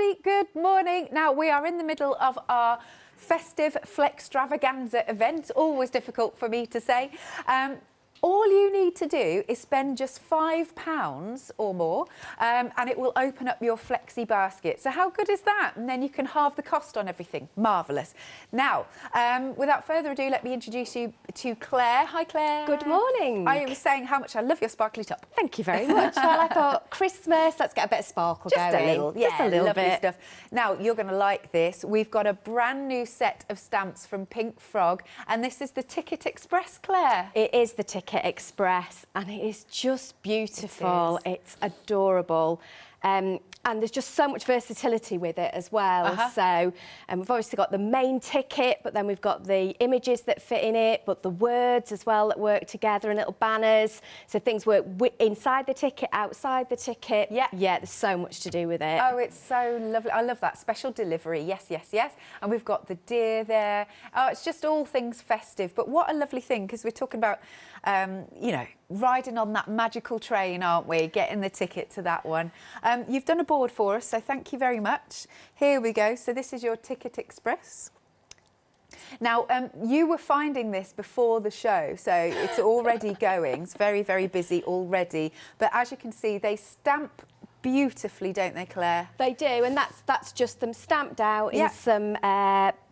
everybody, good morning. Now, we are in the middle of our festive Flextravaganza event. Always difficult for me to say. All you need to do is spend just £5 or more and it will open up your flexi basket. So how good is that? And then you can halve the cost on everything. Marvellous. Now, without further ado, let me introduce you to Claire. Hi, Claire. Good morning. I was saying how much I love your sparkly top. Thank you very much. Well, I thought Christmas, let's get a bit of sparkle just going. A little, yeah, just a little lovely bit. Stuff. Now, you're going to like this. We've got a brand new set of stamps from Pink Frog, and this is the Ticket Express, Claire. It is the Ticket Express, and it is just beautiful. It's adorable. And there's just so much versatility with it as well. So we've obviously got the main ticket, but then we've got the images that fit in it, but the words as well that work together and little banners. So things work inside the ticket, outside the ticket. Yeah, there's so much to do with it. Oh, it's so lovely. I love that. Special delivery. Yes, yes, yes. And we've got the deer there. Oh, it's just all things festive. But what a lovely thing, because we're talking about, you know, riding on that magical train, aren't we? Getting the ticket to that one. You've done a board for us, so thank you very much. Here we go. So this is your Ticket Express. Now, you were finding this before the show, so it's already going. It's very, very busy already. But as you can see, they stamp beautifully, don't they, Claire? They do, and that's just them stamped out in some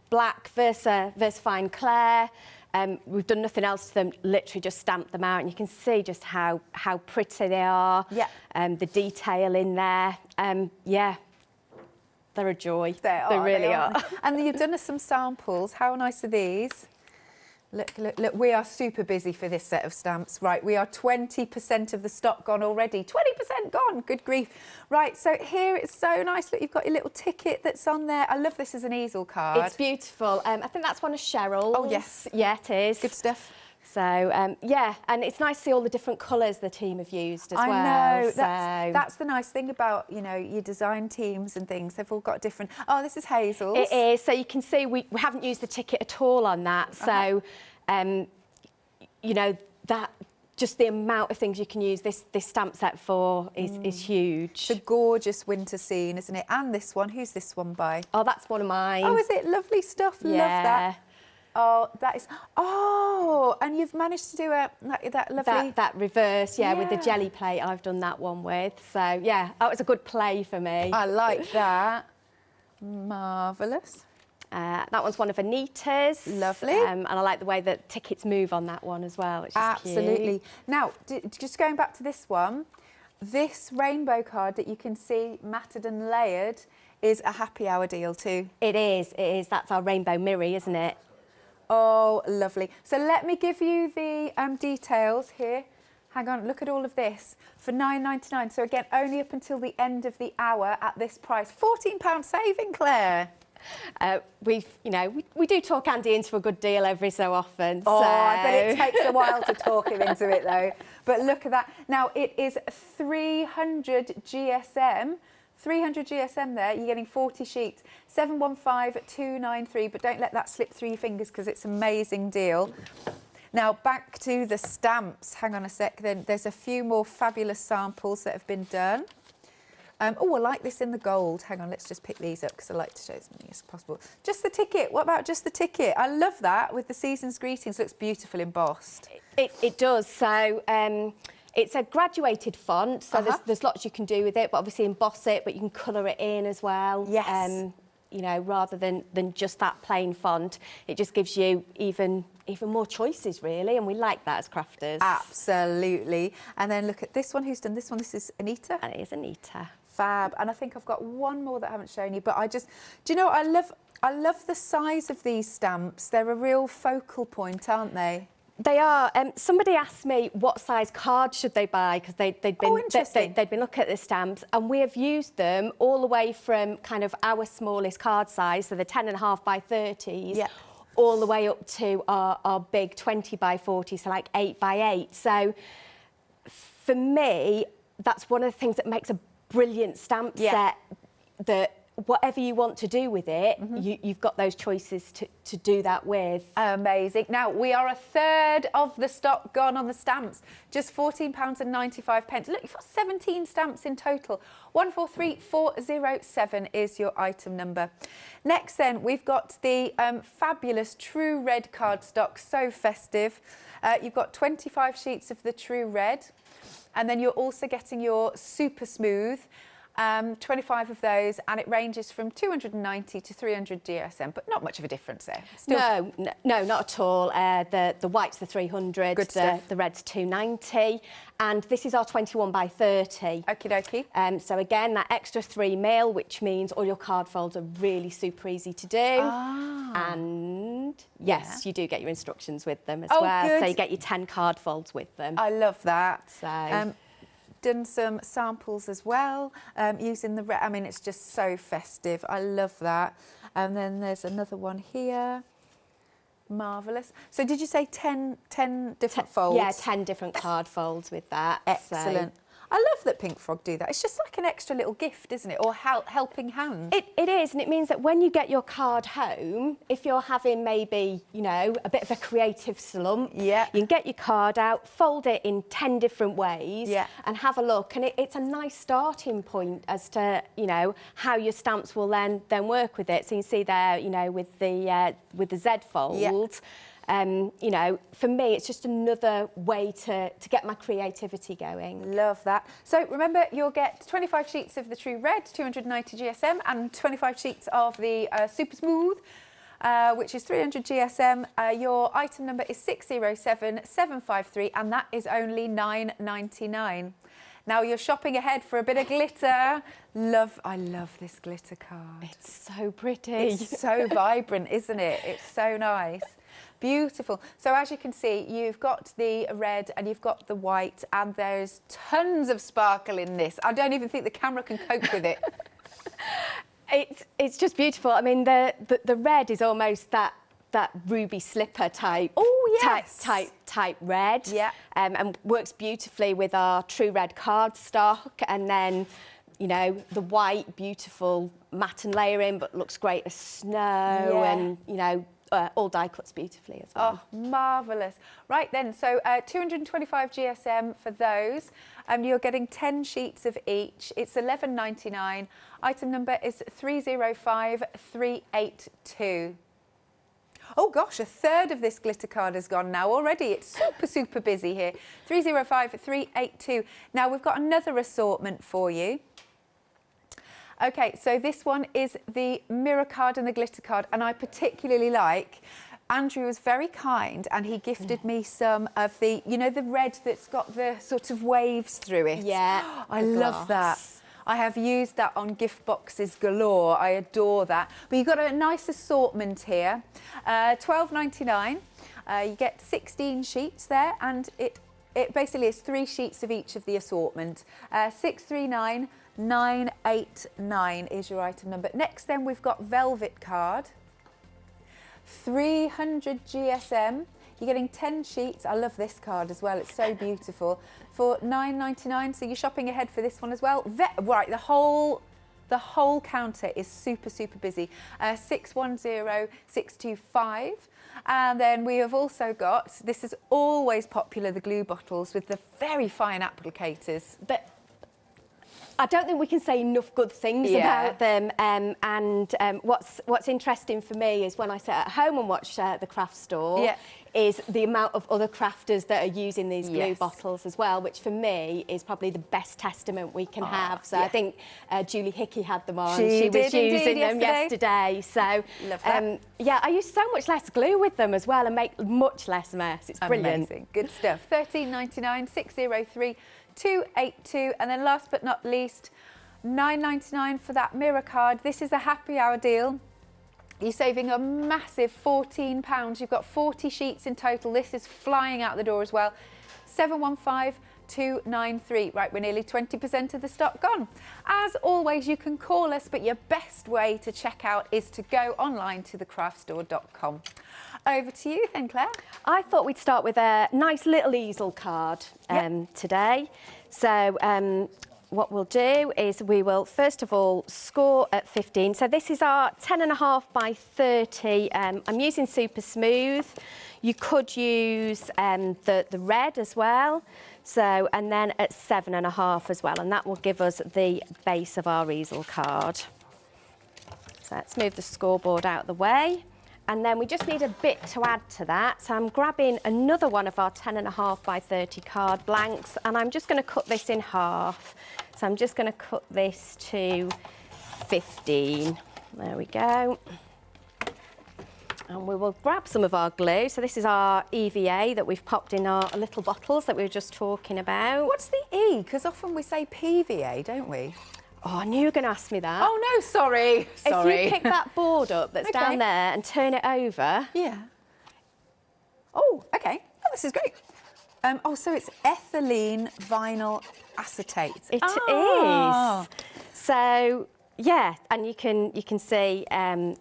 black VersaFine Claire. We've done nothing else to them, literally just stamped them out, and you can see just how pretty they are. Yeah. The detail in there. Yeah, they're a joy. They really are. And you've done us some samples. How nice are these? Look, look, look, we are super busy for this set of stamps. Right, we are 20% of the stock gone already. 20% gone, good grief. Right, so here it's so nice. Look, you've got your little ticket that's on there. I love this as an easel card. It's beautiful. I think that's one of Cheryl's. Oh, yes. Yeah, it is. Good stuff. So, yeah, and it's nice to see all the different colours the team have used as well. I know, so. that's the nice thing about, you know, your design teams and things. They've all got different... Oh, this is Hazel's. It is. So you can see we haven't used the ticket at all on that. So, you know, that... Just the amount of things you can use this stamp set for is huge. It's a gorgeous winter scene, isn't it? And this one, who's this one by? Oh, that's one of mine. Oh, is it? Lovely stuff. Yeah. Love that. Oh, that is... Oh, and you've managed to do that lovely... That reverse, yeah, with the jelly plate I've done that one with. So, yeah, that was a good play for me. I like that. Marvellous. That one's one of Anita's. Lovely. And I like the way that tickets move on that one as well. It's just absolutely. Cute. Now, just going back to this one, this rainbow card that you can see matted and layered is a happy hour deal too. It is, it is. That's our rainbow mirror, isn't it? Oh, lovely. So let me give you the details here. Hang on, look at all of this for £9.99. So again, only up until the end of the hour at this price. £14 saving, Claire. We do talk Andy into a good deal every so often. Oh, I bet it takes a while to talk him into it though. But look at that. Now it is 300 GSM. 300 GSM there, you're getting 40 sheets, 715293, but don't let that slip through your fingers because it's an amazing deal. Now back to the stamps. Hang on a sec, then there's a few more fabulous samples that have been done. Oh, I like this in the gold. Hang on, let's just pick these up because I like to show as many as possible. Just the ticket. What about just the ticket? I love that with the season's greetings. Looks beautiful embossed. It does. So it's a graduated font, so there's lots you can do with it, but obviously emboss it, but you can colour it in as well. Yes. You know, rather than just that plain font, it just gives you even more choices, really, and we like that as crafters. Absolutely. And then look at this one. Who's done this one? This is Anita. And it is Anita. Fab. And I think I've got one more that I haven't shown you, but do you know, I love the size of these stamps. They're a real focal point, aren't they? They are. Somebody asked me what size cards should they buy because they'd been looking at the stamps, and we have used them all the way from kind of our smallest card size, so the 10.5 by 30s, all the way up to our big 20 by 40, so like 8 by 8. So for me, that's one of the things that makes a brilliant stamp set, that whatever you want to do with it, you've got those choices to do that with. Amazing. Now, we are a third of the stock gone on the stamps. Just £14.95. Look, you've got 17 stamps in total. 143407 is your item number. Next then, we've got the fabulous True Red cardstock, so festive. You've got 25 sheets of the True Red, and then you're also getting your Super Smooth, 25 of those, and it ranges from 290 to 300 GSM, but not much of a difference there. Still... No, not at all. The white's the 300, the red's 290, and this is our 21 by 30. Okie dokie. So again, that extra 3 mil, which means all your card folds are really super easy to do. Ah. And yes, you do get your instructions with them as Oh, well. good. So you get your 10 card folds with them. I love that. So. Done some samples as well, using the red. I mean, it's just so festive. I love that. And then there's another one here. Marvellous. So did you say 10 different folds? Yeah, 10 different card folds with that. Excellent. So. I love that Pink Frog do that. It's just like an extra little gift, isn't it? Or helping hand. It is, and it means that when you get your card home, if you're having maybe, you know, a bit of a creative slump, you can get your card out, fold it in 10 different ways, and have a look. And it's a nice starting point as to, you know, how your stamps will then work with it. So you can see there, you know, with the Z fold. You know, for me, it's just another way to get my creativity going. Love that. So remember, you'll get 25 sheets of the True Red, 290 GSM, and 25 sheets of the Super Smooth, which is 300 GSM. Your item number is 607753, and that is only £9.99. Now you're shopping ahead for a bit of glitter. I love this glitter card. It's so pretty. It's so vibrant, isn't it? It's so nice. Beautiful. So as you can see, you've got the red and you've got the white, and there's tons of sparkle in this. I don't even think the camera can cope with it. It's just beautiful. I mean, the red is almost that ruby slipper type. Oh yes. Type red. Yeah. And works beautifully with our True Red cardstock, and then, you know, the white, beautiful matte and layering, but looks great as snow, and, you know, all die cuts beautifully as well. Oh, marvellous. Right then, so 225 GSM for those. You're getting 10 sheets of each. It's £11.99. Item number is 305382. Oh gosh, a third of this glitter card has gone now already. It's super busy here. 305382. Now we've got another assortment for you. Okay, so this one is the mirror card and the glitter card, and I particularly like, Andrew was very kind and he gifted me some of the, you know, the red that's got the sort of waves through it. Yeah. I love that. I have used that on gift boxes galore. I adore that. But you've got a nice assortment here. £12.99. You get 16 sheets there, and it basically is 3 sheets of each of the assortment. 639989 is your item number. Next then we've got Velvet Card. 300 GSM. You're getting 10 sheets. I love this card as well. It's so beautiful. For £9.99. So you're shopping ahead for this one as well. Right, the whole counter is super busy. 610625. And then we have also got, this is always popular, the glue bottles with the very fine applicators. But I don't think we can say enough good things about them. What's interesting for me is when I sit at home and watch the craft store, is the amount of other crafters that are using these glue bottles as well, which for me is probably the best testament we can have. So I think Julie Hickey had them on. She was using them yesterday. So yeah, I use so much less glue with them as well and make much less mess. It's brilliant. Amazing. Good stuff. £13.99, 603282, and then last but not least, £9.99 for that mirror card. This is a happy hour deal. You're saving a massive £14. You've got 40 sheets in total. This is flying out the door as well. 715293. Right, we're nearly 20% of the stock gone. As always, you can call us, but your best way to check out is to go online to thecraftstore.com. Over to you then, Claire. I thought we'd start with a nice little easel card today. So what we'll do is we will first of all score at 15. So this is our 10.5 by 30. I'm using super smooth. You could use the red as well. So, and then at 7.5 as well, and that will give us the base of our easel card. So let's move the scoreboard out of the way. And then we just need a bit to add to that. So I'm grabbing another one of our 10.5 by 30 card blanks, and I'm just going to cut this in half. So I'm just going to cut this to 15. There we go. And we will grab some of our glue. So this is our EVA that we've popped in our little bottles that we were just talking about. What's the E? Because often we say PVA, don't we? Oh, I knew you were going to ask me that. Oh, no, sorry. Sorry. If you pick that board up that's down there and turn it over. Yeah. Oh, OK. Oh, this is great. Oh, so it's ethylene vinyl acetate. It is. So, yeah, and you can see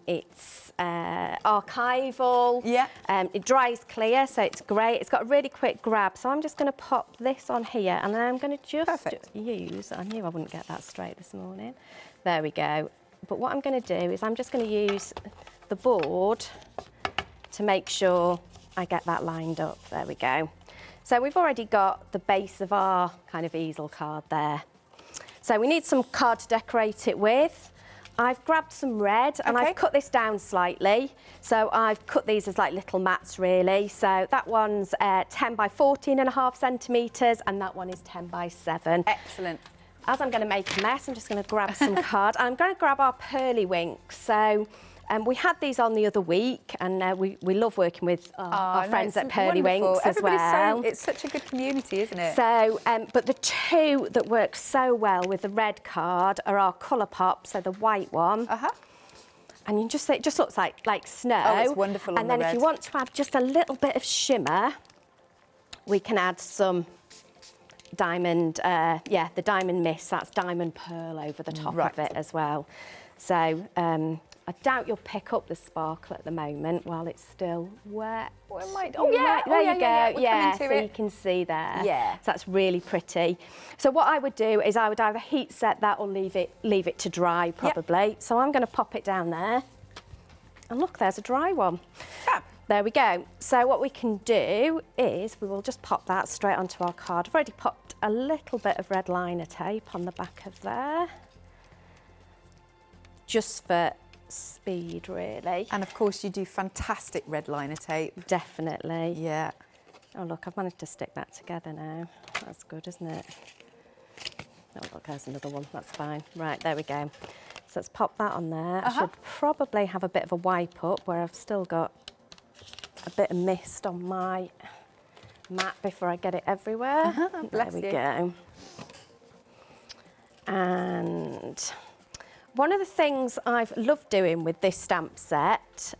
it's archival. Yeah. It dries clear, so it's great. It's got a really quick grab. So I'm just going to pop this on here, and then I'm going to just use. I knew I wouldn't get that straight this morning. There we go. But what I'm going to do is I'm just going to use the board to make sure I get that lined up. There we go. So we've already got the base of our kind of easel card there. So we need some card to decorate it with. I've grabbed some red and I've cut this down slightly. So I've cut these as like little mats really. So that one's 10 by 14.5 centimetres and that one is 10 by 7. Excellent. As I'm going to make a mess, I'm just going to grab some card. I'm going to grab our pearly winks. So we had these on the other week, and we love working with our friends at Pearly Winks as well. It's such a good community, isn't it? So, but the two that work so well with the red card are our colour pop, so the white one. And you can just see, it just looks like snow. Oh, it's wonderful on the red. And then if you want to add just a little bit of shimmer, we can add some diamond, the diamond mist. That's diamond pearl over the top of it as well. So, I doubt you'll pick up the sparkle at the moment while it's still wet. Well, it might. Oh, yeah, there you go. Yeah, so you can see there. Yeah. So that's really pretty. So what I would do is I would either heat set that or leave it to dry probably. Yep. So I'm going to pop it down there. And look, there's a dry one. Fab. There we go. So what we can do is we will just pop that straight onto our card. I've already popped a little bit of red liner tape on the back of there. Just for speed, really. And of course you do fantastic red liner tape. Definitely. Yeah. Oh look, I've managed to stick that together now. That's good, isn't it? Oh look, there's another one. That's fine. Right, there we go. So let's pop that on there. I should probably have a bit of a wipe up where I've still got a bit of mist on my mat before I get it everywhere. There we go. And one of the things I've loved doing with this stamp set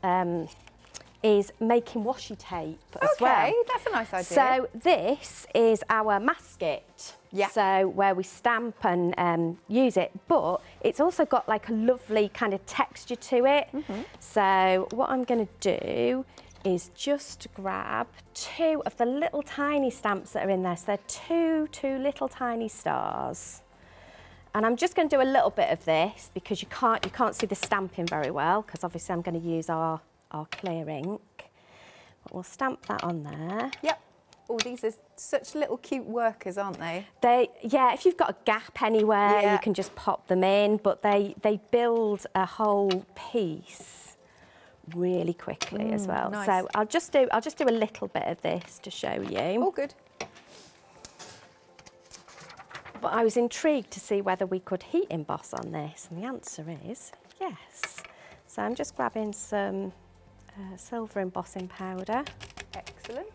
is making washi tape as well. Okay, that's a nice idea. So this is our masket. Yeah. So where we stamp and use it, but it's also got like a lovely kind of texture to it. So what I'm going to do is just grab 2 of the little tiny stamps that are in there. So they're two little tiny stars. And I'm just going to do a little bit of this because you can't see the stamping very well because obviously I'm going to use our clear ink. But we'll stamp that on there. Yep. Oh, these are such little cute workers, aren't they? Yeah, if you've got a gap anywhere, you can just pop them in, but they build a whole piece really quickly as well. Nice. So I'll just do a little bit of this to show you. Oh, good. But I was intrigued to see whether we could heat emboss on this, and the answer is yes. So I'm just grabbing some silver embossing powder. Excellent.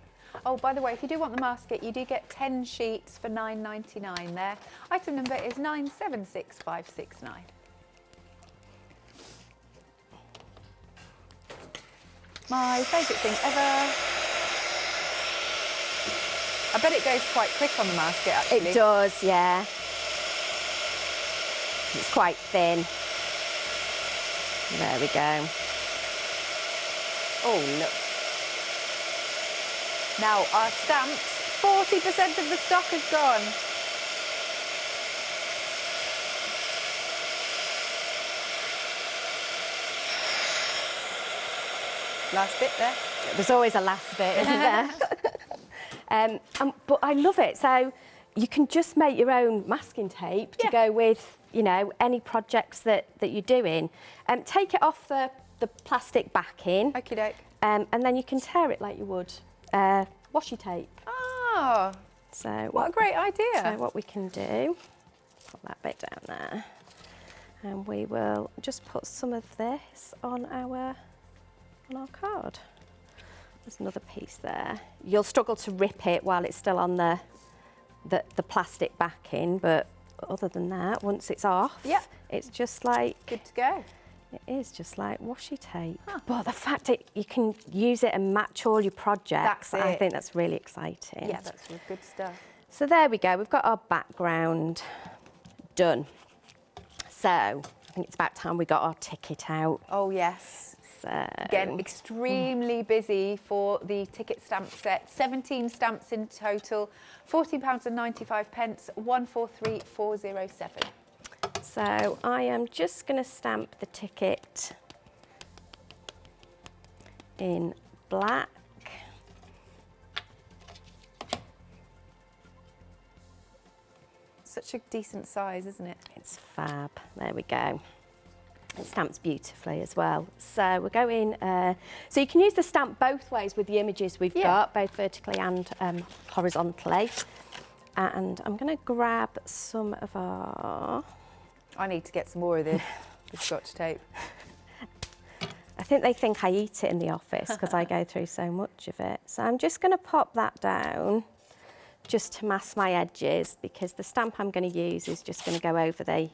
Oh, by the way, if you do want the masket, you do get 10 sheets for £9.99 there. Item number is 976569. My favourite thing ever. I bet it goes quite quick on the masket, actually. It does, yeah. It's quite thin. There we go. Oh, look. Now, our stamps, 40% of the stock is gone. Last bit there. There's always a last bit, isn't there? But I love it. So you can just make your own masking tape to go with, you know, any projects that you're doing. Take it off the plastic backing. Okie doke. And then you can tear it like you would washi tape. Oh, so what a great idea. So what we can do, put that bit down there, and we will just put some of this on our card. There's another piece there. You'll struggle to rip it while it's still on the plastic backing, but other than that, once it's off, it's just like good to go. It is just like washi tape. But the fact that you can use it and match all your projects, I think that's really exciting. Yeah, that's good stuff. So there we go, we've got our background done. So I think it's about time we got our ticket out. Oh yes. So again, extremely busy for the ticket stamp set. 17 stamps in total, £14.95, 143407. So I am just going to stamp the ticket in black. Such a decent size, isn't it? It's fab. There we go. It stamps beautifully as well. So we're going, so you can use the stamp both ways with the images we've got, both vertically and horizontally. And I'm going to grab some of our... I need to get some more of this, the Scotch tape. I think they think I eat it in the office because I go through so much of it. So I'm just going to pop that down just to mask my edges, because the stamp I'm going to use is just going to go over the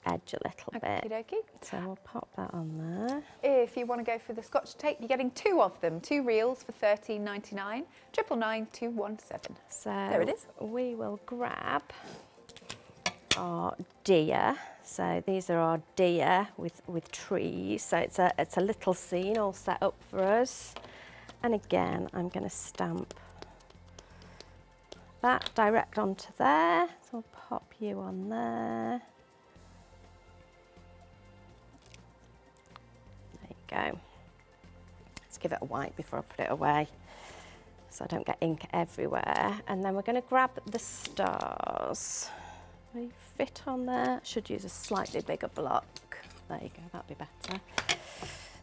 edge a little bit. Okey-dokey. So we'll pop that on there. If you want to go for the Scotch tape, you're getting 2 of them, 2 reels for £13.99, 999 So there it is. We will grab our deer. So these are our deer with trees. So it's a little scene all set up for us. And again, I'm going to stamp that direct onto there. So I'll pop you on there. There you go. Let's give it a wipe before I put it away, so I don't get ink everywhere. And then we're going to grab the stars. They fit on there. Should use a slightly bigger block. There you go, that'd be better.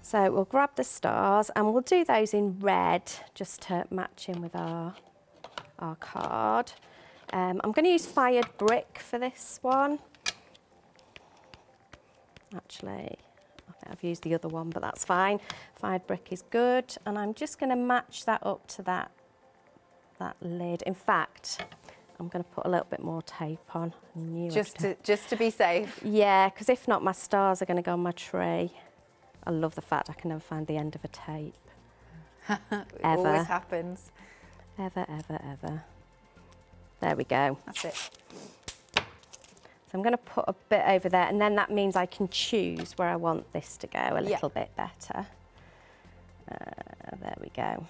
So we'll grab the stars and we'll do those in red just to match in with our card. I'm going to use fired brick for this one. Actually, I think I've used the other one, but that's fine. Fired brick is good. And I'm just going to match that up to that lid. In fact, I'm going to put a little bit more tape on. Just to be safe. Yeah, because if not, my stars are going to go on my tree. I love the fact I can never find the end of a tape. It always happens. Ever, ever, ever. There we go. That's it. So I'm going to put a bit over there, and then that means I can choose where I want this to go a little bit better. There we go.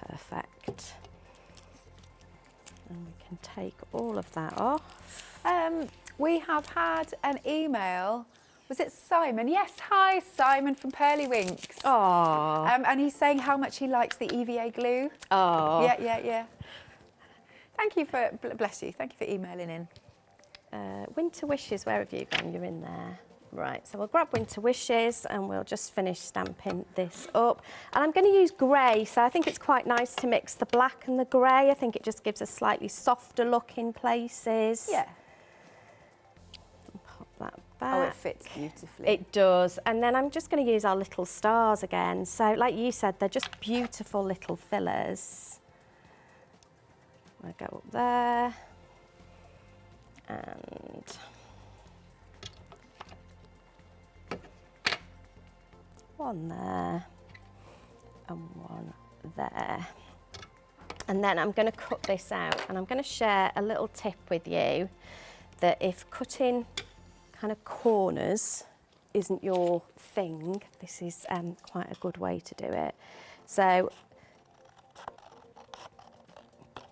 Perfect. And we can take all of that off. We have had an email. Was it Simon? Yes, hi, Simon from Pearlywinks. Oh. And he's saying how much he likes the EVA glue. Oh. Yeah. Thank you for, bless you, thank you for emailing in. Winter Wishes, where have you gone? You're in there. Right, so we'll grab Winter Wishes and we'll just finish stamping this up. And I'm going to use grey, so I think it's quite nice to mix the black and the grey. I think it just gives a slightly softer look in places. Yeah. Pop that back. Oh, it fits beautifully. It does. And then I'm just going to use our little stars again. So like you said, they're just beautiful little fillers. I'll go up there. And one there and one there. And then I'm going to cut this out, and I'm going to share a little tip with you that if cutting kind of corners isn't your thing, this is quite a good way to do it. So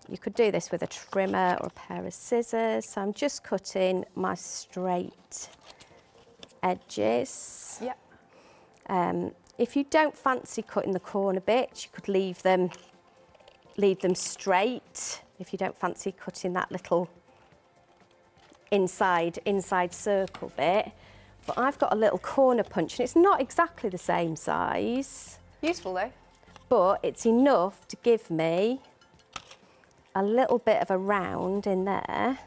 you could do this with a trimmer or a pair of scissors. So I'm just cutting my straight edges. Yeah. If you don't fancy cutting the corner bits, you could leave them straight. If you don't fancy cutting that little inside circle bit. But I've got a little corner punch and it's not exactly the same size. Useful though. But it's enough to give me a little bit of a round in there.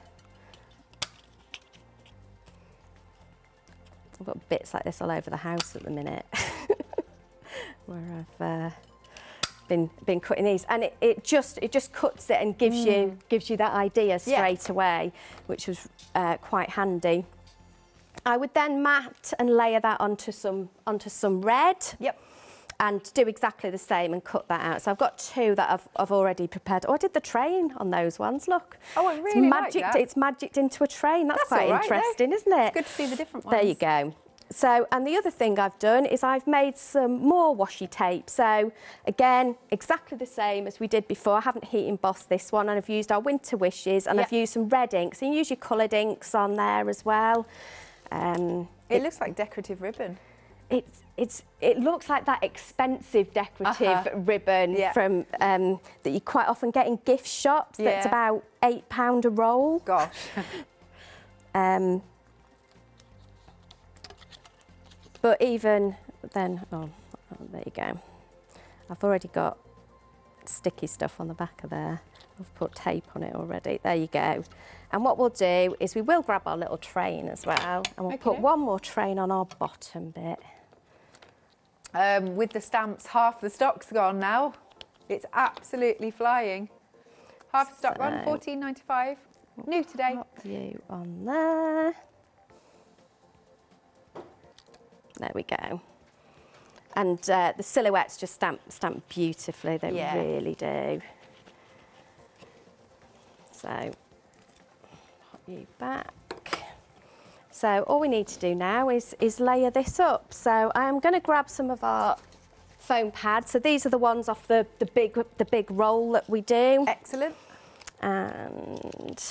I've got bits like this all over the house at the minute where I've been cutting these, and it just cuts it and gives you that idea straight away, which was quite handy. I would then mat and layer that onto some red. Yep. And do exactly the same and cut that out. So I've got two that I've already prepared. Oh, I did the train on those ones, look. Oh, I really like that. It's magicked into a train. That's quite interesting, isn't it? It's good to see the different ones. There you go. So, and the other thing I've done is I've made some more washi tape. So again, exactly the same as we did before. I haven't heat embossed this one, and I've used our Winter Wishes, and I've used some red ink. So you use your coloured inks on there as well. It looks like decorative ribbon. It looks like that expensive decorative ribbon from that you quite often get in gift shops. That's about £8 a roll. Gosh. But even then, oh, there you go. I've already got sticky stuff on the back of there. I've put tape on it already. There you go. And what we'll do is we will grab our little train as well, and we'll put one more train on our bottom bit. With the stamps, half the stock's gone now. It's absolutely flying. Half the stock gone, £14.95. New today. Pop you on there. There we go. And the silhouettes just stamp beautifully. They really do. So, pop you back. So all we need to do now is layer this up. So I'm going to grab some of our foam pads. So these are the ones off the big roll that we do. Excellent. And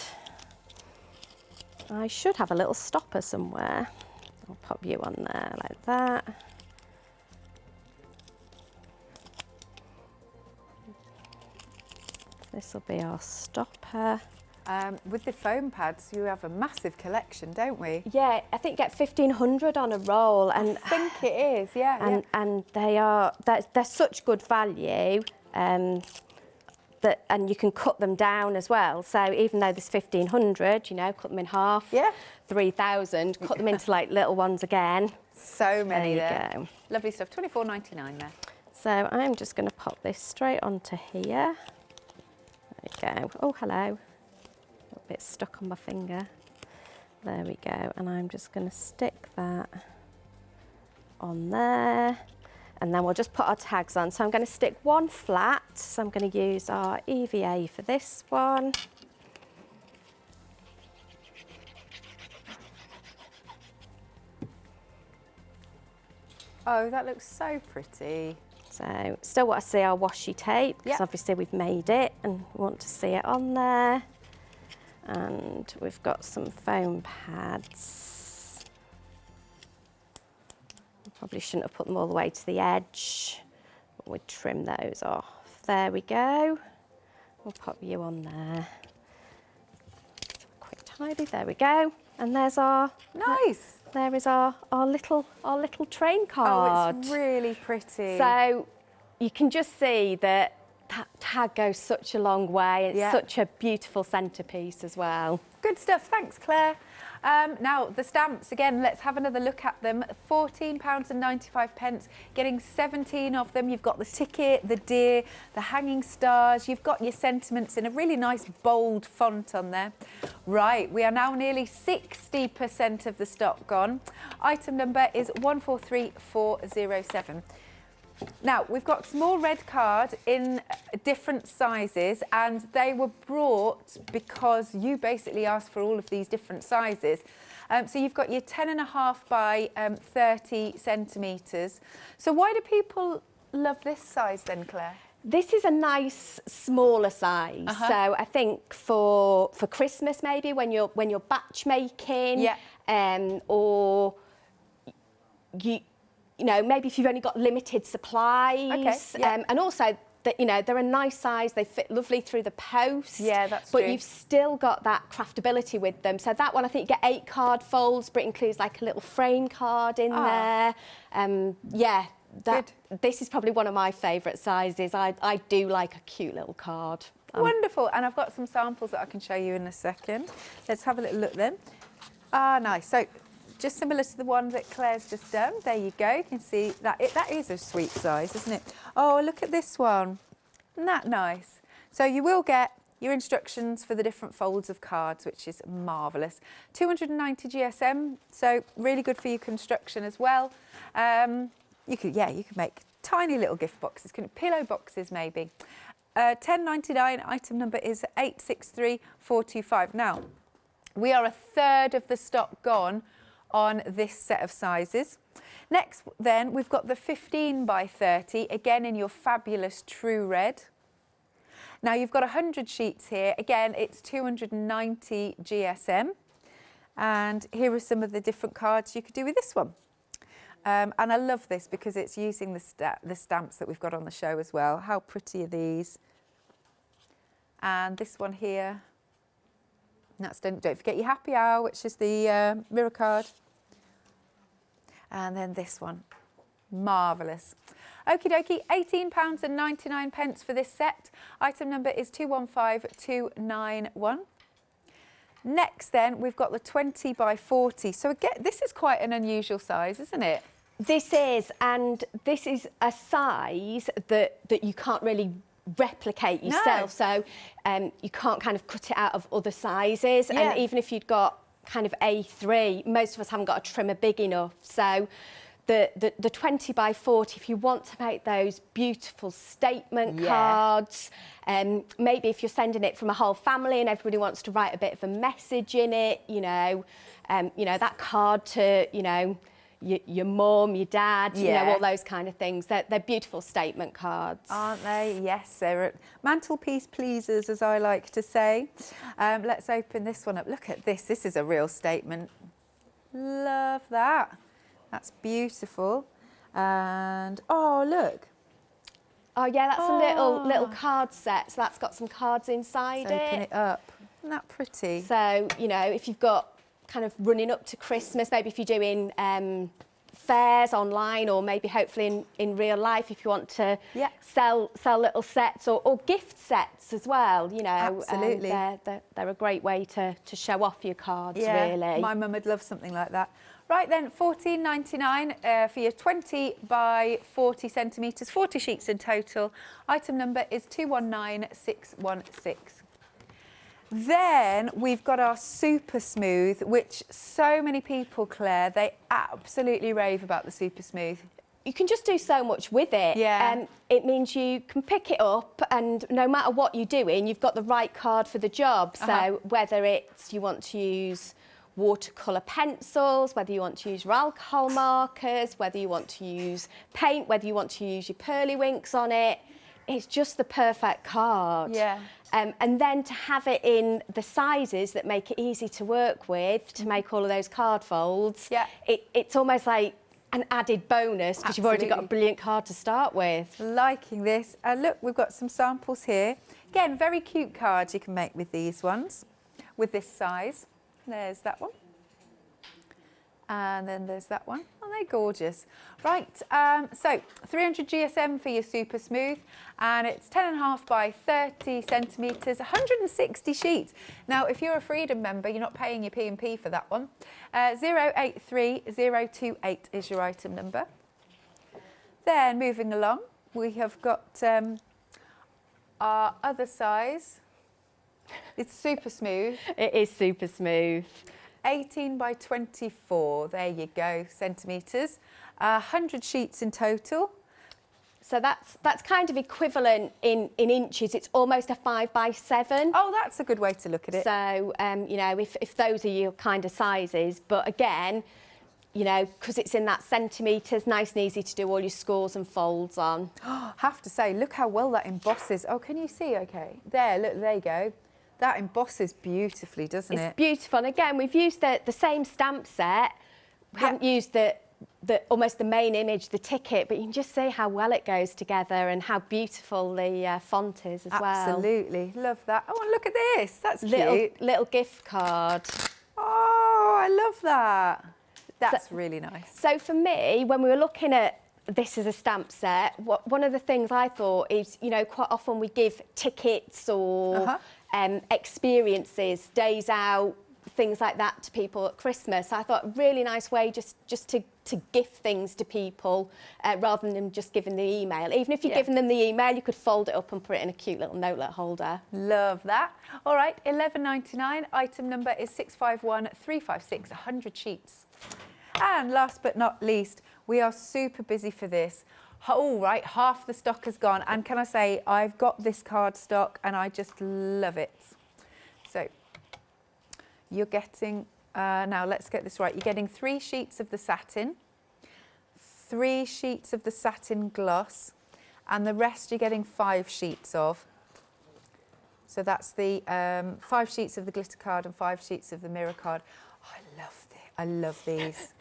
I should have a little stopper somewhere. I'll pop you on there like that. This will be our stopper. With the foam pads, you have a massive collection, don't we? Yeah, I think you get 1,500 on a roll, and I think it is. Yeah. And they're such good value. And you can cut them down as well. So even though there's 1,500, you know, cut them in half. Yeah. 3,000. Cut them into like little ones again. So many there. You go. Lovely stuff. £24.99 there. So I'm just going to pop this straight onto here. There we go. Oh, hello. A little bit stuck on my finger. There we go. And I'm just going to stick that on there. And then we'll just put our tags on. So I'm going to stick one flat. So I'm going to use our EVA for this one. Oh, that looks so pretty. So still want to see our washi tape, because obviously we've made it and want to see it on there. And we've got some foam pads. Probably shouldn't have put them all the way to the edge, but we'd trim those off. There we go. We'll pop you on there. Quick tidy, there we go. And there's our... Nice. There is our little train card. Oh, it's really pretty. So you can just see that tag goes such a long way. It's such a beautiful centrepiece as well. Good stuff. Thanks, Claire. Now, the stamps, again, let's have another look at them. £14.95, getting 17 of them. You've got the ticket, the deer, the hanging stars. You've got your sentiments in a really nice, bold font on there. Right, we are now nearly 60% of the stock gone. Item number is 143407. Now, we've got small red card in different sizes, and they were brought because you basically asked for all of these different sizes. So you've got your 10.5 by 30 centimetres. So why do people love this size then, Claire? This is a nice smaller size. So I think for Christmas maybe when you're batch making, or you know, maybe if you've only got limited supplies. Okay, yeah. And also, that, you know, they're a nice size, they fit lovely through the post. Yeah, that's but true. You've still got that craftability with them. So that one, I think you get 8 card folds, but it includes like a little frame card in there. Yeah, this is probably one of my favourite sizes. I do like a cute little card. Wonderful, and I've got some samples that I can show you in a second. Let's have a little look then. Nice. So, just similar to the one that Claire's just done. There you go. You can see that that is a sweet size, isn't it? Oh, look at this one. Isn't that nice? So you will get your instructions for the different folds of cards, which is marvellous. 290 GSM, so really good for your construction as well. You could make tiny little gift boxes, pillow boxes maybe. 10.99, item number is 863425. Now, we are a third of the stock gone on this set of sizes. Next then, we've got the 15 by 30, again in your fabulous true red. Now you've got 100 sheets here, again it's 290 GSM. And here are some of the different cards you could do with this one. And I love this because it's using the stamps that we've got on the show as well. How pretty are these? And this one here. That's don't forget your happy hour, which is the mirror card. And then this one, marvellous. Okie dokie, £18.99 for this set. Item number is 215291. Next then, we've got the 20 by 40. So again, this is quite an unusual size, isn't it? This is, and this is a size that you can't really replicate yourself. No. So you can't kind of cut it out of other sizes. Yeah. And even if you'd got kind of A3, most of us haven't got a trimmer big enough. So the 20 by 40, if you want to make those beautiful statement cards, maybe if you're sending it from a whole family and everybody wants to write a bit of a message in it, you know, that card to, you know, your mum, your dad, you know, all those kind of things. They're beautiful statement cards. Aren't they? Yes, they're mantelpiece pleasers, as I like to say. Let's open this one up. Look at this. This is a real statement. Love that. That's beautiful. And, oh, look. Oh, yeah, that's a little card set. So that's got some cards inside it. Open it up. Isn't that pretty? So, you know, if you've got kind of running up to Christmas, maybe if you're doing fairs online, or maybe hopefully in real life, if you want to sell little sets or gift sets as well, you know. Absolutely. They're a great way to show off your cards, really. My mum would love something like that. Right then, £14.99 for your 20 by 40 centimetres, 40 sheets in total. Item number is 219616. Then we've got our Super Smooth, which so many people, Claire, they absolutely rave about the Super Smooth. You can just do so much with it. Yeah. It means you can pick it up, and no matter what you're doing, you've got the right card for the job. So whether it's you want to use watercolour pencils, whether you want to use your alcohol markers, whether you want to use paint, whether you want to use your pearlywinks on it, it's just the perfect card. Yeah. And then to have it in the sizes that make it easy to work with, to make all of those card folds, it's almost like an added bonus because you've already got a brilliant card to start with. Liking this. Look, we've got some samples here. Again, very cute cards you can make with these ones, with this size. There's that one. And then there's that one. Oh, they're gorgeous. Right, so 300 GSM for your Super Smooth, and it's 10.5 by 30 centimetres, 160 sheets. Now, if you're a Freedom member, you're not paying your P&P for that one. 083028 is your item number. Then, moving along, we have got our other size. It's Super Smooth. It is Super Smooth. 18 by 24, there you go, centimetres. 100 sheets in total. So that's kind of equivalent in inches. It's almost a 5 by 7. Oh, that's a good way to look at it. So, you know, if those are your kind of sizes, but again, you know, because it's in that centimetres, nice and easy to do all your scores and folds on. Have to say, look how well that embosses. Oh, can you see okay? There, look, there you go. That embosses beautifully, doesn't it? It's beautiful. And again, we've used the same stamp set. We haven't used the almost the main image, the ticket, but you can just see how well it goes together and how beautiful the font is as well. Absolutely, love that. Oh, and look at this, that's cute. Little gift card. Oh, I love that. That's really nice. So for me, when we were looking at this as a stamp set, one of the things I thought is, you know, quite often we give tickets or experiences, days out, things like that to people at Christmas. I thought a really nice way just to gift things to people rather than just giving the email. Even if you're giving them the email, you could fold it up and put it in a cute little notelet holder. Love that. All right, $11.99. Item number is 651356, 100 sheets. And last but not least, we are super busy for this. All right, half the stock has gone. And can I say, I've got this card stock and I just love it. So you're getting, now let's get this right. You're getting 3 sheets of the satin, 3 sheets of the satin gloss, and the rest you're getting 5 sheets of. So that's the 5 sheets of the glitter card and 5 sheets of the mirror card. Oh, I love this. I love these.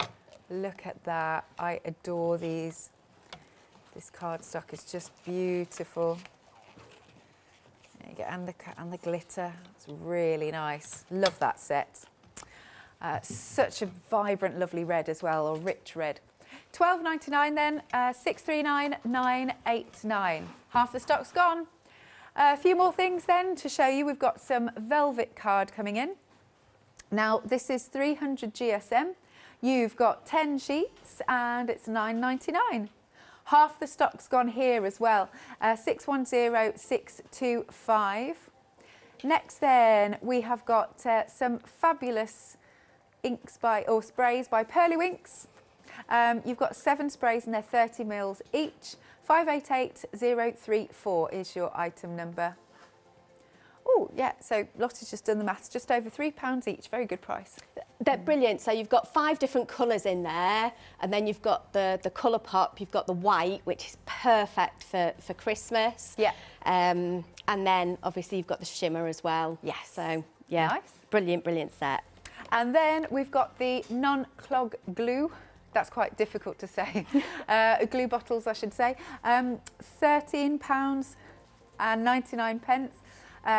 Look at that. I adore these. This cardstock is just beautiful. There you go, and the glitter. It's really nice. Love that set. Such a vibrant, lovely red as well, or rich red. $12.99 then, 639,989. Half the stock's gone. A few more things then to show you. We've got some velvet card coming in. Now, this is 300 GSM. You've got 10 sheets and it's $9.99. Half the stock's gone here as well, 610625. Next then, we have got some fabulous inks or sprays by Pearly Winks. You've got 7 sprays and they're 30 mils each. 588034 is your item number. Oh, yeah, so Lottie's just done the maths, just over £3 each. Very good price. They're brilliant. So you've got 5 different colours in there, and then you've got the colour pop, you've got the white, which is perfect for Christmas. Yeah. And then obviously you've got the shimmer as well. Yes. So, yeah, nice. Brilliant set. And then we've got the non-clog glue. That's quite difficult to say. Glue bottles, I should say. £13.99.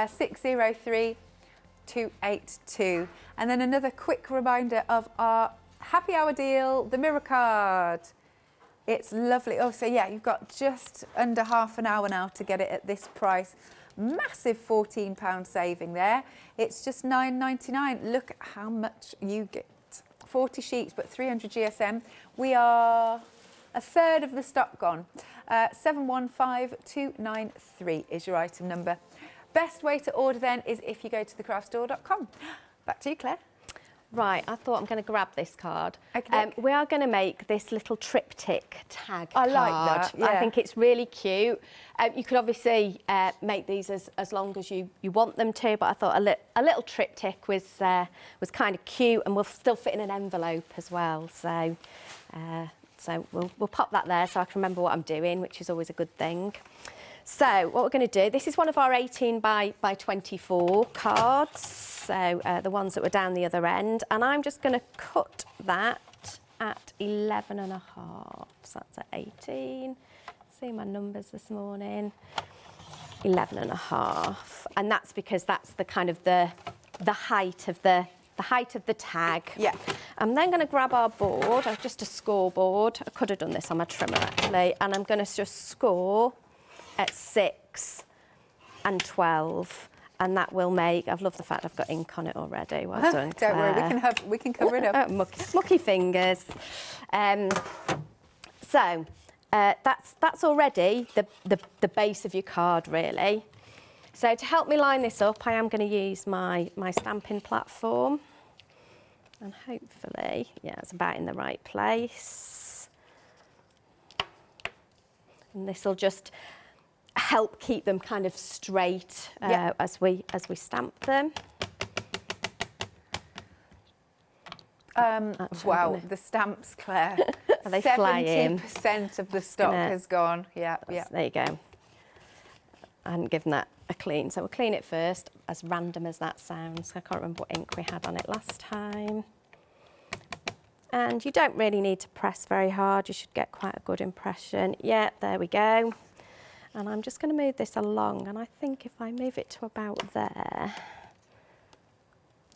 603282. And then another quick reminder of our happy hour deal, the mirror card. It's lovely. Oh, so yeah, you've got just under half an hour now to get it at this price. Massive £14 saving there. It's just $9.99. Look at how much you get. 40 sheets, but 300 GSM. We are a third of the stock gone. 715293 is your item number. Best way to order then is if you go to thecraftstore.com. Back to you, Claire. Right, I thought I'm going to grab this card. Okay. We are going to make this little triptych tag I card. like that, yeah. I think it's really cute. You could obviously make these as long as you want them to, but I thought a little triptych was kind of cute and will still fit in an envelope as well. So, we'll pop that there so I can remember what I'm doing, which is always a good thing. So what we're going to do, this is one of our 18 by 24 cards, so the ones that were down the other end, and I'm just going to cut that at 11 and a half. So that's at 18. See my numbers this morning. 11 and a half, and that's because that's the kind of the height of the tag. Yeah. I'm then going to grab our board, just a scoreboard. I could have done this on my trimmer actually, and I'm going to just score at 6 and 12, and that will make. I've loved the fact I've got ink on it already. Well done, Claire. Don't worry, we can cover it up. Mucky fingers. So that's already the base of your card, really. So to help me line this up, I am going to use my stamping platform, and hopefully, yeah, it's about in the right place. And this will just help keep them kind of straight as we stamp them. Wow, the stamps, Claire. Are they flying? 70% of the stock has gone. Yeah, yeah. There you go. I hadn't given that a clean, so we'll clean it first, as random as that sounds. I can't remember what ink we had on it last time. And you don't really need to press very hard. You should get quite a good impression. Yeah, there we go. And I'm just going to move this along. And I think if I move it to about there,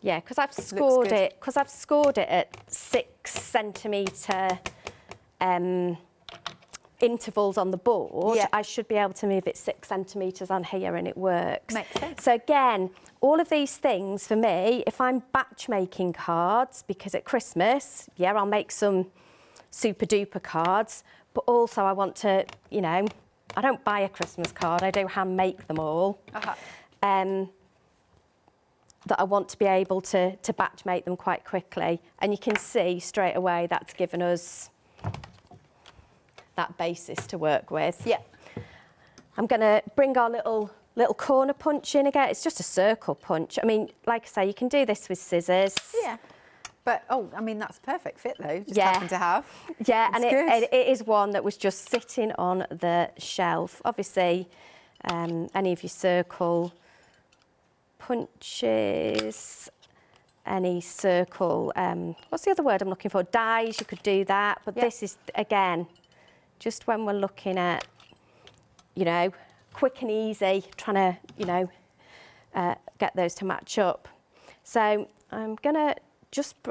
yeah, because I've scored it. Because I've scored it at 6 centimetre intervals on the board. I should be able to move it 6 centimetres on here, and it works. Makes sense. So again, all of these things for me, if I'm batch making cards, because at Christmas, yeah, I'll make some super duper cards, but also I want to, you know, I don't buy a Christmas card, I do hand make them all. That I want to be able to batch make them quite quickly. And you can see straight away that's given us that basis to work with. Yeah. I'm going to bring our little corner punch in again. It's just a circle punch. I mean, like I say, you can do this with scissors. Yeah. But, oh, I mean, that's a perfect fit, though. Just happen to have. Yeah, it's and it is one that was just sitting on the shelf. Obviously, any of your circle punches, any circle, what's the other word I'm looking for? Dies, you could do that. But this is, again, just when we're looking at, you know, quick and easy, trying to, you know, get those to match up. So I'm going to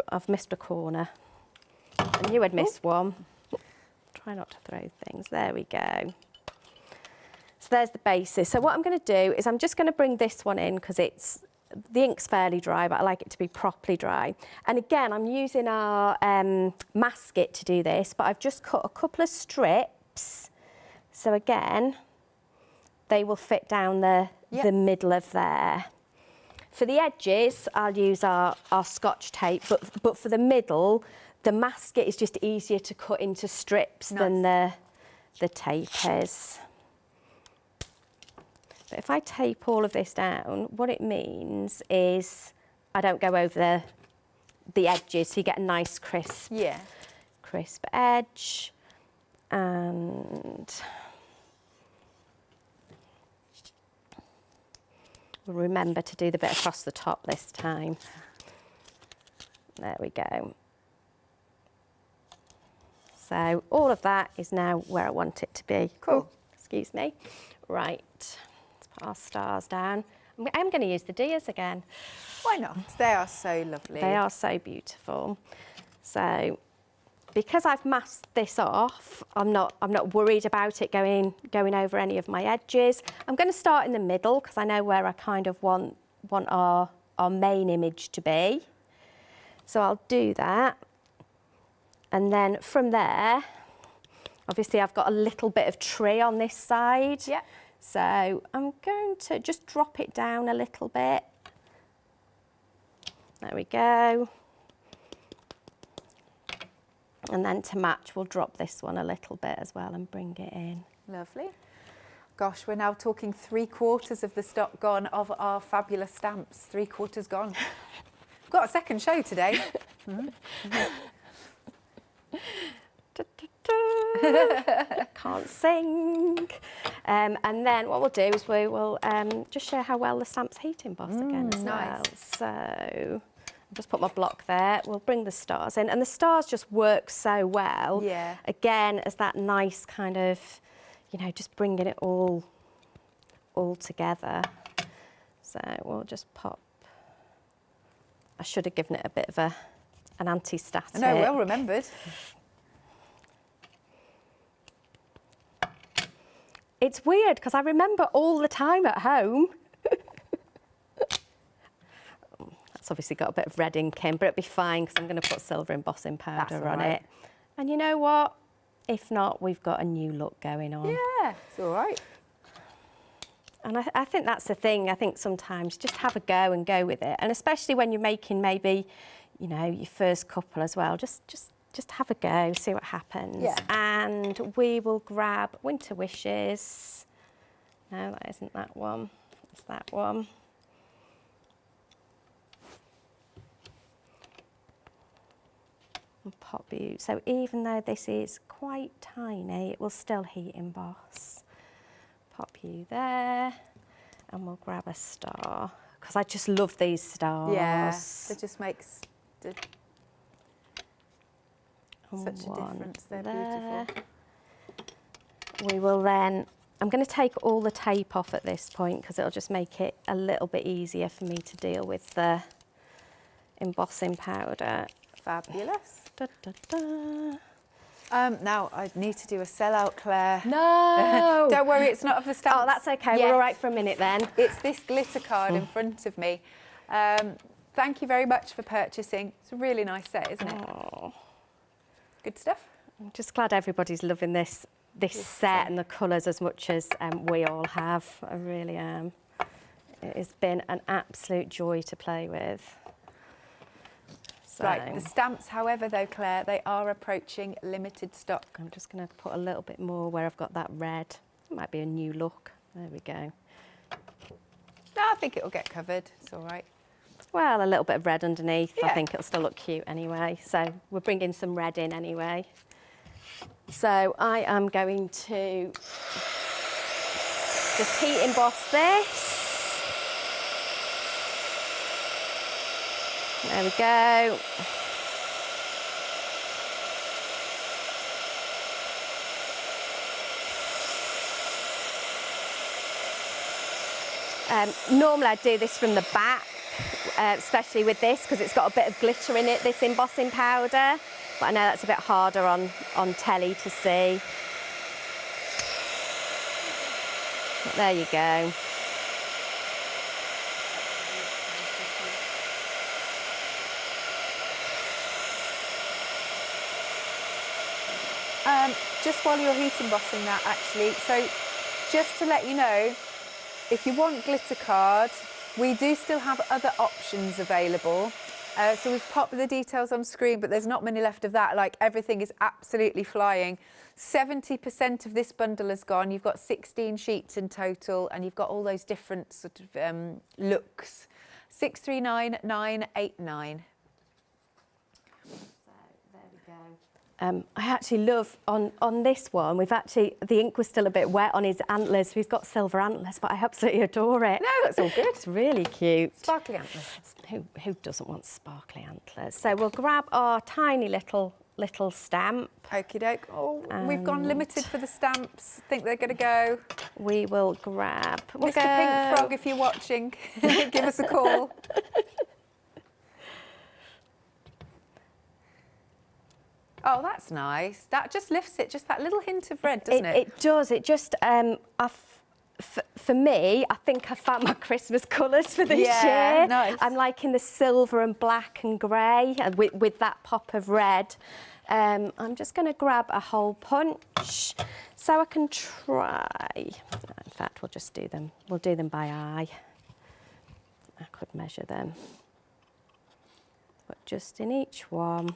I've missed a corner. I knew I'd missed one. Try not to throw things. There we go. So there's the basis. So what I'm going to do is I'm just going to bring this one in because the ink's fairly dry, but I like it to be properly dry. And again, I'm using our masket to do this, but I've just cut a couple of strips. So again, they will fit down the middle of there. For the edges, I'll use our Scotch tape, but for the middle, the masket is just easier to cut into strips than the tape is. But if I tape all of this down, what it means is I don't go over the edges, so you get a nice crisp edge. And we'll remember to do the bit across the top this time. There we go. So all of that is now where I want it to be. Cool. Excuse me. Right, let's put our stars down. I'm going to use the deers again. Why not? They are so lovely. They are so beautiful. So because I've masked this off, I'm not worried about it going over any of my edges. I'm going to start in the middle because I know where I kind of want our main image to be. So I'll do that. And then from there, obviously I've got a little bit of tree on this side. Yeah. So I'm going to just drop it down a little bit. There we go. And then to match, we'll drop this one a little bit as well and bring it in. Lovely. Gosh, we're now talking 3/4 of the stock gone of our fabulous stamps. 3/4 gone. Got a second show today. Can't sing. And then what we'll do is we will just show how well the stamps heat emboss again as well. So just put my block there. We'll bring the stars in, and the stars just work so well. Yeah. Again, as that nice kind of, you know, just bringing it all together. So we'll just pop. I should have given it a bit of an anti-static. No, well remembered. It's weird because I remember all the time at home. That's obviously got a bit of red ink in, but it'll be fine because I'm going to put silver embossing powder on it. And you know what? If not, we've got a new look going on. Yeah, it's all right. And I think that's the thing. I think sometimes just have a go and go with it. And especially when you're making maybe, you know, your first couple as well, just have a go, see what happens. Yeah. And we will grab Winter Wishes. No, that isn't that one. It's that one. And pop you. So even though this is quite tiny, it will still heat emboss. Pop you there, and we'll grab a star because I just love these stars. Yeah, it just makes. Such a difference. They're beautiful. We will then, I'm going to take all the tape off at this point because it'll just make it a little bit easier for me to deal with the embossing powder. Fabulous. Da, da, da. Now, I need to do a sellout, Claire. No! Don't worry, it's not of the stamps. Oh, that's okay. Yes. We're all right for a minute then. It's this glitter card in front of me. Thank you very much for purchasing. It's a really nice set, isn't it? Oh. Good stuff. I'm just glad everybody's loving this set and the colours as much as we all have. I really am. It has been an absolute joy to play with. So, right, the stamps, however, though, Claire, they are approaching limited stock. I'm just going to put a little bit more where I've got that red. It might be a new look. There we go. No, I think it'll get covered. It's all right. Well, a little bit of red underneath. Yeah. I think it'll still look cute anyway. So we're bringing some red in anyway. So I am going to just heat emboss this. There we go. Normally I do this from the back, especially with this because it's got a bit of glitter in it, this embossing powder. But I know that's a bit harder on telly to see. But there you go. Just while you're heat embossing that, actually, so just to let you know, if you want glitter card, we do still have other options available. So we've popped the details on screen, but there's not many left of that. Like, everything is absolutely flying. 70% of this bundle has gone. You've got 16 sheets in total, and you've got all those different sort of looks. 639989. I actually love on this one, the ink was still a bit wet on his antlers. He's got silver antlers, but I absolutely adore it. No, that's all good. It's really cute. Sparkly antlers. Who doesn't want sparkly antlers? So we'll grab our tiny little stamp. Okie doke. Oh, we've gone limited for the stamps. Think they're going to go. We will grab. Mr. Pink Frog, if you're watching, give us a call. Oh, that's nice. That just lifts it, just that little hint of red, doesn't it? It does. It just, for me, I think I found my Christmas colours for this year. Nice. I'm liking the silver and black and grey, and with that pop of red. I'm just going to grab a hole punch so I can try. In fact, we'll just do them. We'll do them by eye. I could measure them, but just in each one.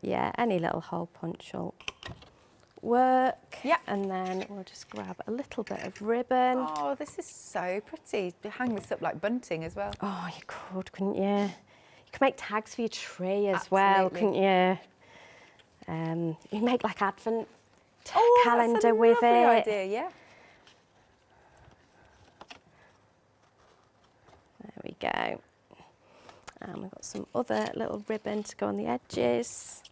Yeah, any little hole punch will work. Yeah. And then we'll just grab a little bit of ribbon. Oh, this is so pretty. You hang this up like bunting as well. Oh, you could, couldn't you? You could make tags for your tree as well, couldn't you? You make like advent calendar with it. That's a lovely idea, yeah. There we go. And we've got some other little ribbon to go on the edges.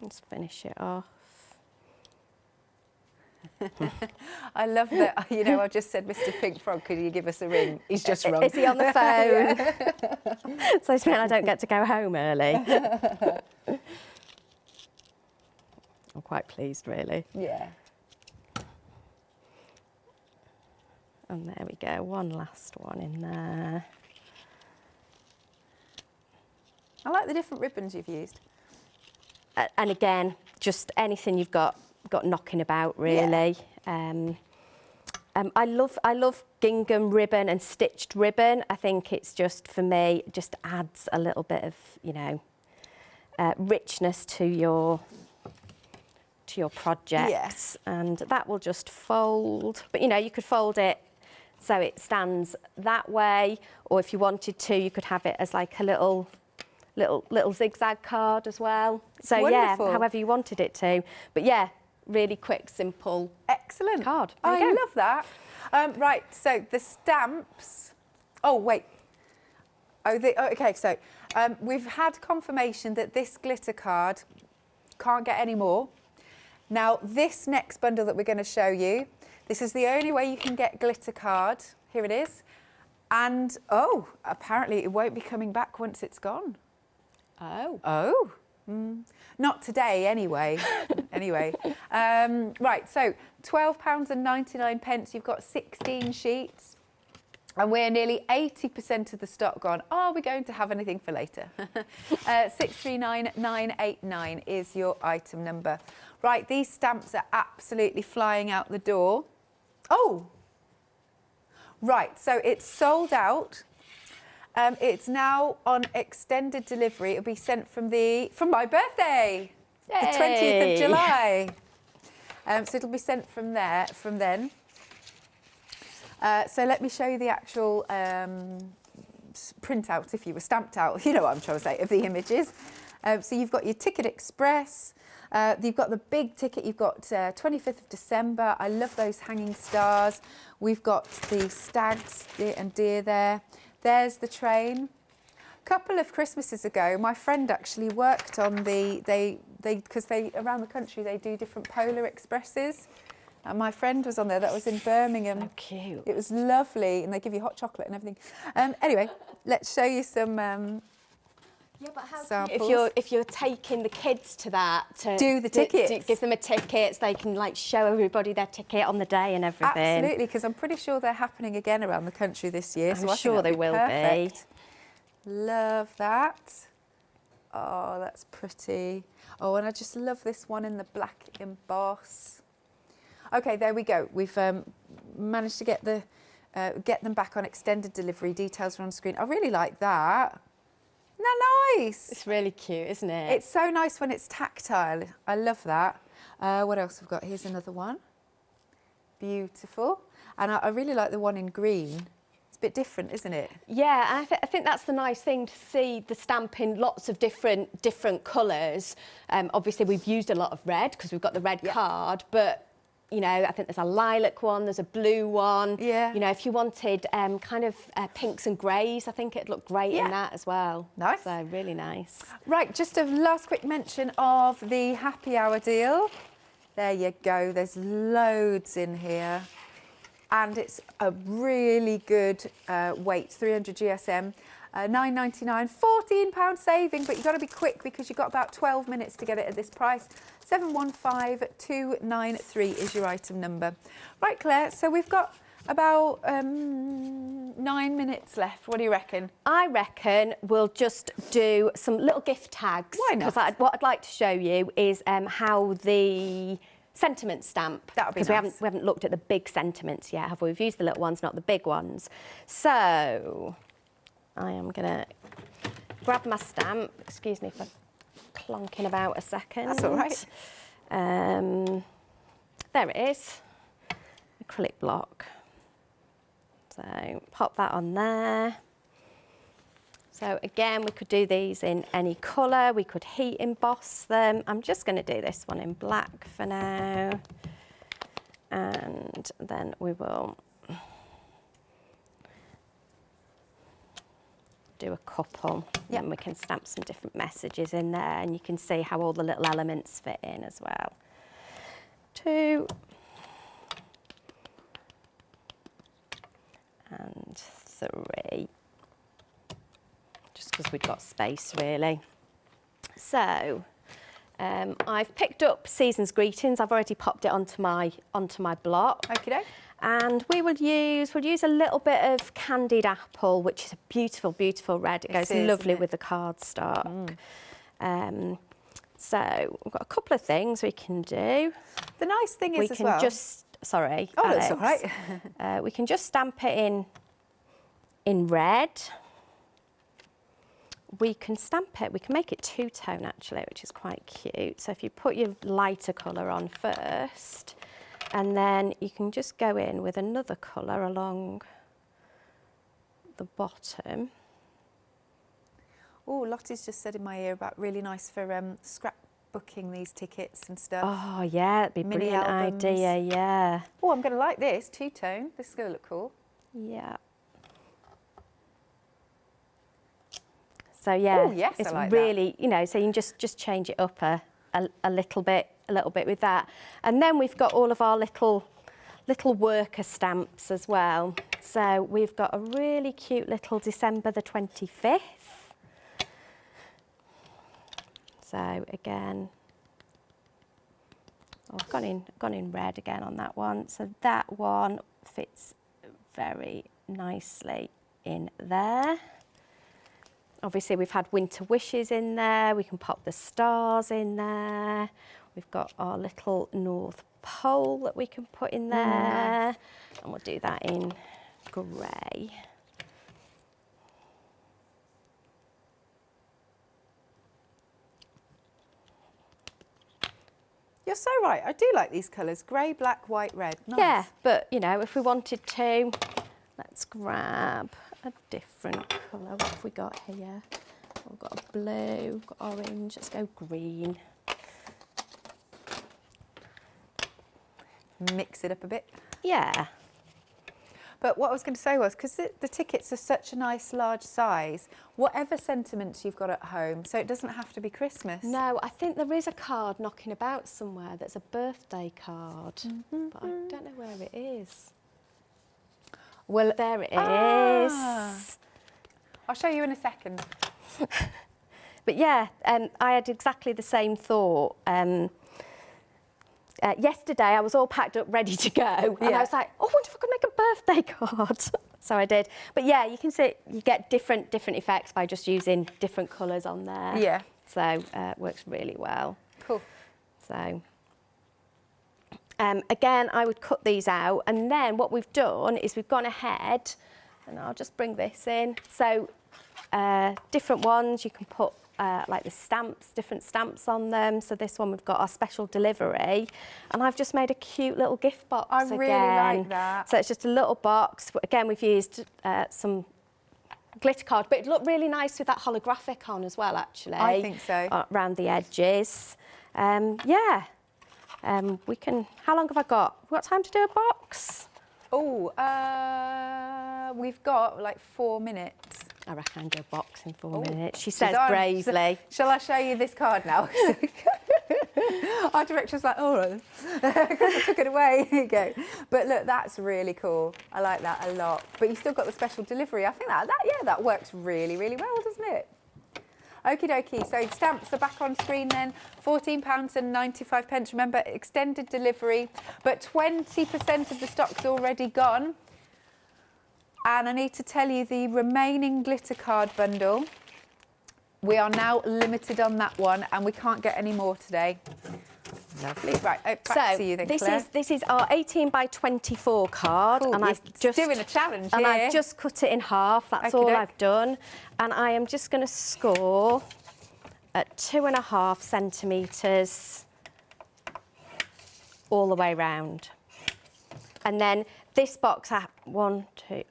Let's finish it off. I love that. You know, I just said, Mr. Pink Frog, could you give us a ring? He's just rung. Is he on the phone? So it's mean I don't get to go home early. I'm quite pleased, really. Yeah. And there we go, one last one in there. I like the different ribbons you've used. And again, just anything you've got knocking about, really. Yeah. I love gingham ribbon and stitched ribbon. I think it's just, for me, just adds a little bit of, you know, richness to your projects. Yeah. And that will just fold. But, you know, you could fold it so it stands that way, or if you wanted to, you could have it as like a little zigzag card as well. So wonderful. Yeah, however you wanted it to. But yeah, really quick, simple, excellent card. I love that. Right, so the stamps Oh, wait. Okay, so we've had confirmation that this glitter card can't get any more. Now, this next bundle that we're going to show you, this is the only way you can get glitter card. Here it is. And, oh, apparently it won't be coming back once it's gone. Oh. Oh. Not today, anyway. Anyway. Right, so £12.99. You've got 16 sheets. And we're nearly 80% of the stock gone. Are we going to have anything for later? 639989 is your item number. Right, these stamps are absolutely flying out the door. Oh! Right, so it's sold out. It's now on extended delivery. It'll be sent from my birthday, Yay. the 20th of July. So it'll be sent from then. So let me show you the actual printout, if you were stamped out, you know what I'm trying to say, of the images. So you've got your Ticket Express, you've got the big ticket, you've got 25th of December. I love those hanging stars. We've got the stags and deer there. There's the train. A couple of Christmases ago, my friend actually worked on because around the country they do different polar expresses. And my friend was on there. That was in Birmingham. So cute. It was lovely, and they give you hot chocolate and everything. Anyway, let's show you some Yeah, but how samples. if you're taking the kids to that to Do the tickets. to give them a ticket, so they can like show everybody their ticket on the day and everything. Absolutely, because I'm pretty sure they're happening again around the country this year. I'm so I sure think they that'd will perfect. Love that. Oh, that's pretty. Oh, and I just love this one in the black emboss. Okay, there we go. We've managed to get them back on extended delivery. Details are on screen. I really like that. Isn't that nice? It's really cute, isn't it? It's so nice when it's tactile. I love that. What else have we got? Here's another one. Beautiful. And I really like the one in green. It's a bit different, isn't it? Yeah, and I think that's the nice thing, to see the stamp in lots of different colours. Obviously, we've used a lot of red because we've got the red card, but you know, I think there's a lilac one, there's a blue one. Yeah. You know, if you wanted kind of pinks and greys, I think it'd look great in that as well. Nice. So really nice. Right, just a last quick mention of the happy hour deal. There you go. There's loads in here. And it's a really good weight, 300 GSM. £9.99, £14 saving, but you've got to be quick because you've got about 12 minutes to get it at this price. 715293 is your item number. Right, Claire, so we've got about 9 minutes left. What do you reckon? I reckon we'll just do some little gift tags. Why not? Because what I'd like to show you is how the sentiment stamp. That would be nice. Because we haven't looked at the big sentiments yet, have we? We've used the little ones, not the big ones. So I am going to grab my stamp. Excuse me for clonking about a second. That's all right. There it is. Acrylic block. So pop that on there. So again, we could do these in any colour. We could heat emboss them. I'm just going to do this one in black for now. And then we will do a couple. Yep. And we can stamp some different messages in there, and you can see how all the little elements fit in as well. 2 and 3, just because we've got space really. So I've picked up Season's Greetings. I've already popped it onto my block. Okay. And we'll use a little bit of Candied Apple, which is a beautiful, beautiful red. It goes lovely with the cardstock. So we've got a couple of things we can do. The nice thing is we can Alex, that's all right. We can just stamp it in red. We can stamp it, we can make it two-tone actually, which is quite cute. So if you put your lighter colour on first, and then you can just go in with another colour along the bottom. Oh, Lottie's just said in my ear about really nice for scrapbooking these tickets and stuff. Oh yeah, it'd be a Mini brilliant albums. idea, yeah. Oh, I'm going to like this, two-tone. This is going to look cool. Yeah. So yeah, Ooh, yes, it's I like really, you know, so you can just change it up a little bit with that. And then we've got all of our little worker stamps as well. So we've got a really cute little December the 25th. So again, I've gone in red again on that one. So that one fits very nicely in there. Obviously we've had winter wishes in there. We can pop the stars in there. We've got our little North Pole that we can put in there. Nice. And we'll do that in grey. You're so right. I do like these colours. Grey, black, white, red. Nice. Yeah, but you know, if we wanted to, let's grab a different colour. What have we got here? We've got a blue, got orange, let's go green. Mix it up a bit. Yeah. But what I was going to say was, because the tickets are such a nice large size, whatever sentiments you've got at home, so it doesn't have to be Christmas. No, I think there is a card knocking about somewhere that's a birthday card, but I don't know where it is. Well, There it is. I'll show you in a second. But yeah, I had exactly the same thought. Yesterday I was all packed up ready to go and I was like, oh, I wonder if I could make a birthday card. So I did. But yeah, you can see you get different effects by just using different colours on there. Yeah. So it works really well. Cool. So again, I would cut these out, and then what we've done is we've gone ahead, and I'll just bring this in. So different ones, you can put like the stamps, different stamps on them. So this one we've got our special delivery, and I've just made a cute little gift box I again. really like that. So it's just a little box. Again, we've used some glitter card, but it looked really nice with that holographic on as well, actually. I think so. Around the edges. Yeah. We can, how long have I got? We've got time to do a box? Oh, we've got like 4 minutes. I reckon I can do a box in 4 Ooh, minutes. She she's says on. bravely. Shall I show you this card now? Our director's like, all right, because I took it away. Here you go. But look, that's really cool. I like that a lot. But you've still got the special delivery. I think that works really, really well, doesn't it? Okie dokie. So stamps are back on screen then. £14.95. Remember, extended delivery, but 20% of the stock's already gone. And I need to tell you, the remaining glitter card bundle, we are now limited on that one, and we can't get any more today. Lovely. Right, back to you then, Claire. This is our 18 by 24 card, Cool. and You're I've just doing a challenge and here. I've just cut it in half. That's all I've done, and I am just going to score at 2.5 centimetres all the way round, and then this box,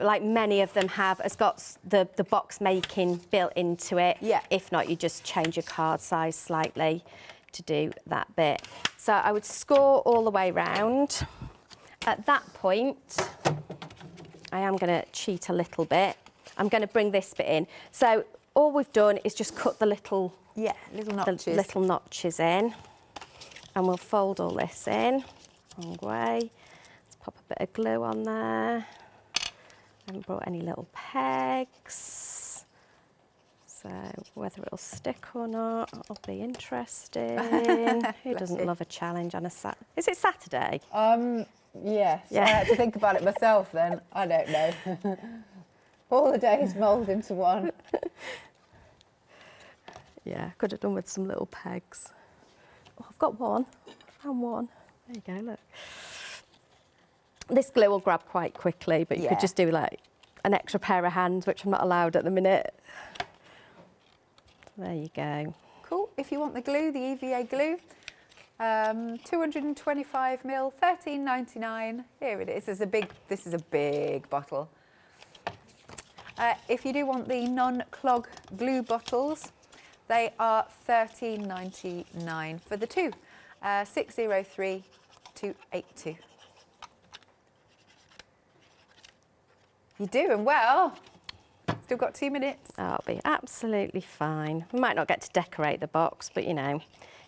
like many of them have, has got the box making built into it. Yeah. If not, you just change your card size slightly to do that bit. So I would score all the way round. At that point, I am going to cheat a little bit. I'm going to bring this bit in. So all we've done is just cut the little little notches in, and we'll fold all this in. Wrong way. Pop a bit of glue on there. I haven't brought any little pegs, so whether it'll stick or not, it'll be interesting. Who doesn't love a challenge on a Saturday? Is it Saturday? Yes. Yeah. I had to think about it myself then. I don't know. All the days mould into one. Yeah, could have done with some little pegs. Oh, I've got one. I found one. There you go, look. This glue will grab quite quickly, but you could just do like an extra pair of hands, which I'm not allowed at the minute. There you go. Cool. If you want the glue, the EVA glue, 225 ml, £13.99. Here it is. This is a big bottle. If you do want the non-clog glue bottles, they are £13.99 for the two. 603282. You're doing well. Still got 2 minutes. That'll be absolutely fine. We might not get to decorate the box, but you know,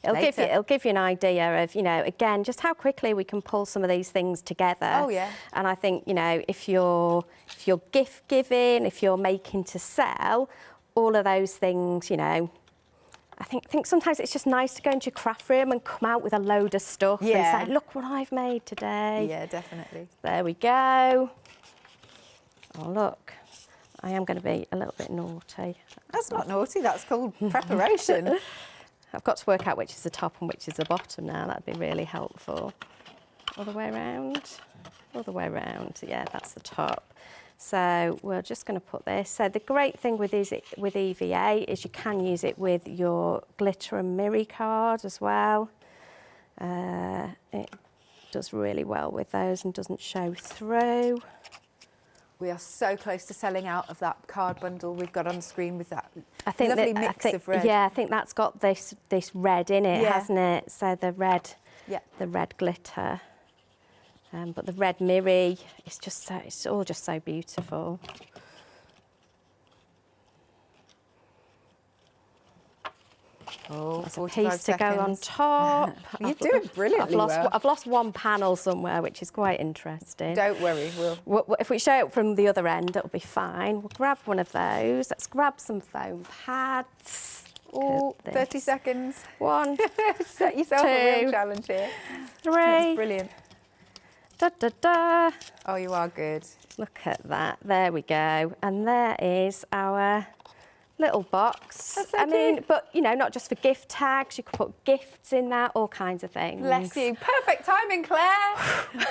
it'll give you an idea of, you know, again, just how quickly we can pull some of these things together. Oh yeah. And I think, you know, if you're gift giving, if you're making to sell, all of those things, you know, I think sometimes it's just nice to go into your craft room and come out with a load of stuff and say, look what I've made today. Yeah, definitely. There we go. Oh, look, I am going to be a little bit naughty. That's not naughty, that's called preparation. I've got to work out which is the top and which is the bottom now. That'd be really helpful. All the way around, all the way around. Yeah, that's the top. So we're just going to put this. So the great thing with EVA is you can use it with your glitter and mirror card as well. It does really well with those and doesn't show through. We are so close to selling out of that card bundle we've got on the screen with that lovely mix of red. Yeah, I think that's got this red in it, hasn't it? So the red glitter. But the red mirror, it's all just so beautiful. Oh, there's a piece to go on top. You're doing brilliantly well. I've lost one panel somewhere, which is quite interesting. Don't worry, if we show it from the other end, it'll be fine. We'll grab one of those. Let's grab some foam pads. Oh, 30 seconds. 1, set yourself a real challenge here. 3. That's brilliant. Da, da, da. Oh, you are good. Look at that. There we go. And there is our little box. That's so cute. But, you know, not just for gift tags. You could put gifts in that, all kinds of things. Bless you. Perfect timing, Claire.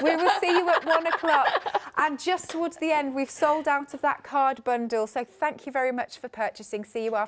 We will see you at 1 o'clock. And just towards the end, we've sold out of that card bundle. So thank you very much for purchasing. See you after.